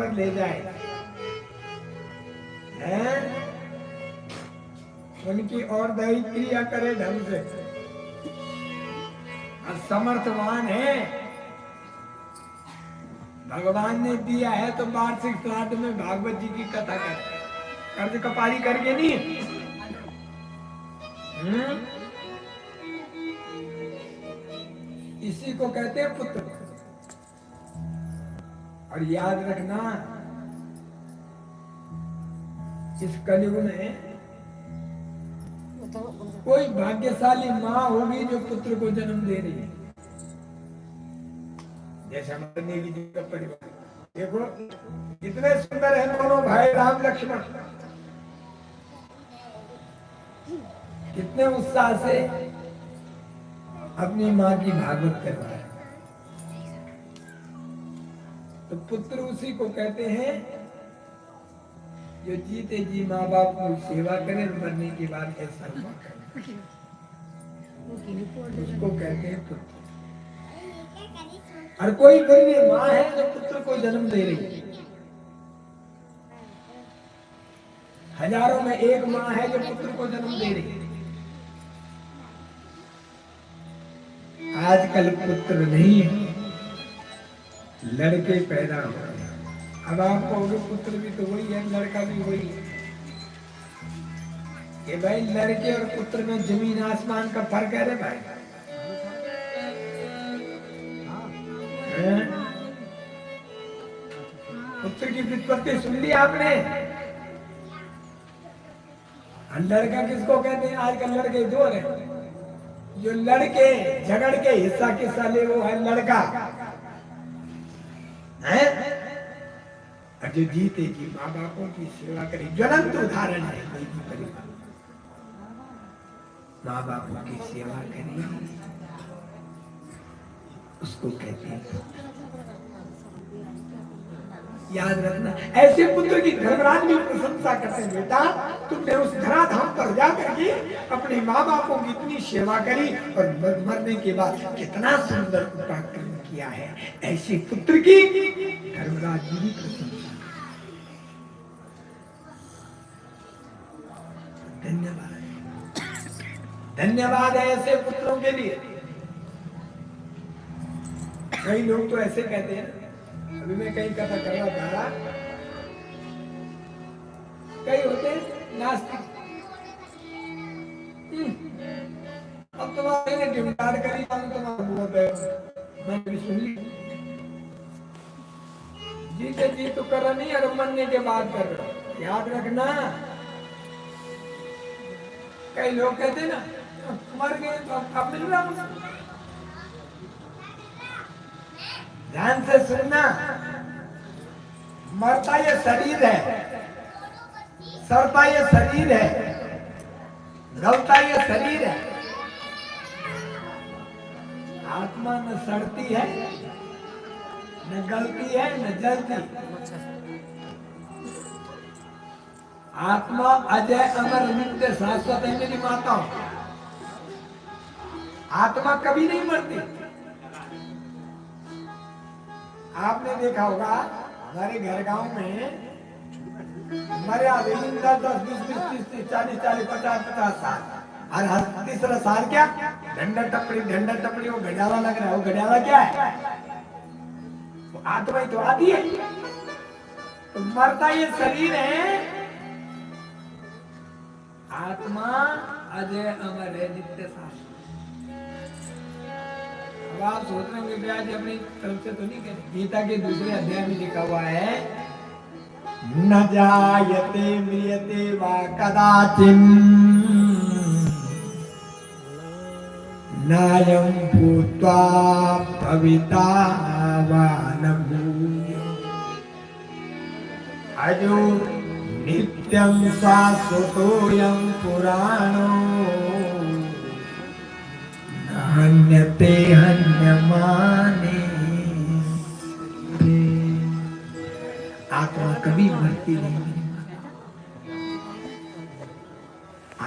पर ले जाए, हैं? उनकी और दैहिक क्रिया करे ढंग से, समर्थवान है। भगवान ने दिया है तो वार्षिक श्राद्ध में भागवत जी की कथा कर, कर्ज कपाली करके नहीं। इसी को कहते हैं पुत्र। और याद रखना, इस कलयुग में कोई भाग्यशाली माँ होगी जो पुत्र को जन्म दे रही है। जैसे हमारे नेगी जी का परिवार देखो, कितने सुंदर है दोनों भाई राम लक्ष्मण, कितने उत्साह से अपनी माँ की भागवत कर रहा है। तो पुत्र उसी को कहते हैं जो जीते जी माँ बाप की सेवा करे, मरने के बाद ऐसा करे, उसको कहते हैं पुत्र। और कोई कोई माँ है जो पुत्र को जन्म दे रही है। हजारों में एक माँ है जो पुत्र को जन्म दे रही है। आजकल पुत्र नहीं है, लड़के पैदा हो रहे हैं। अब आप कहोगे पुत्र भी तो वही है, लड़का भी वही है। कि भाई लड़के और पुत्र में जमीन आसमान का फर्क है रे भाई। पुत्र की व्युत्पत्ति सुन ली आपने? लड़का किसको कहते हैं? आजकल लड़के दो हैं, जो लड़के झगड़ के हिस्सा किस्सा ले वो है लड़का है, और जो जीते जी माँ बापों की सेवा करे, ज्वलंत उदाहरण है परिवार। माँ बापों की सेवा करे, उसको कहते हैं। याद रखना, ऐसे पुत्र की धर्मराज भी प्रशंसा करते हैं। बेटा तुमने उस धराधाम पर जाकर के अपने माँ बापों की इतनी सेवा करी और मरने के बाद कितना सुंदर पराक्रम किया है। ऐसे पुत्र की धर्मराज जी भी प्रशंसा। धन्यवाद, धन्यवाद है ऐसे पुत्रों के लिए। कई लोग तो ऐसे कहते हैं, अभी मैं कहीं कथा कर रहा था, कई होते नास्तिक, अब तुम्हारे डिमांड करी तुम्हारा बहुत है, मैं भी सुन ली। जीते जी तो कर रहा नहीं, और मरने के बाद कर रहा। याद रखना, कई लोग कहते ना मर गए तो अब मिल रहा। ध्यान से सुनना, मरता ये शरीर है, सड़ता ये शरीर है, गलता ये शरीर है। आत्मा न सड़ती है, न गलती है, न जलती। आत्मा अजय अमर नित्य शाश्वत है मेरी माताओं। आत्मा कभी नहीं मरती। आपने देखा होगा हमारे घर गांव में मरे 10, 20, 30, 40, 50 साल, और तीसरा साल क्या ढंडा टपड़ी वो गड्ढावा लग रहा है। वो गड्ढावा क्या है? वो आत्मा ही तो आती है। तो मरता ये शरीर है, आत्मा अजय अमर है, नित्य शाश्वत। अब आप सोच रहे होंगे ब्याज अपनी तरफ से तो नहीं कहते। गीता के दूसरे अध्याय में लिखा हुआ है, न जायते म्रियते वा कदाचिन नायं भूत्वा भविता वा न भूयो अजो नित्यं शाश्वतोऽयं पुराणो हन्यते हन्यमाने। आत्मा कभी मरती नहीं,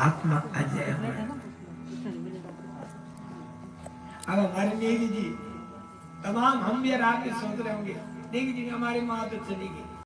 आत्मा अजय अमर। अब हमारे नेगी जी तमाम हम भी आप भी सोच रहे होंगे, नेगी जी हमारी माँ तो चली गई,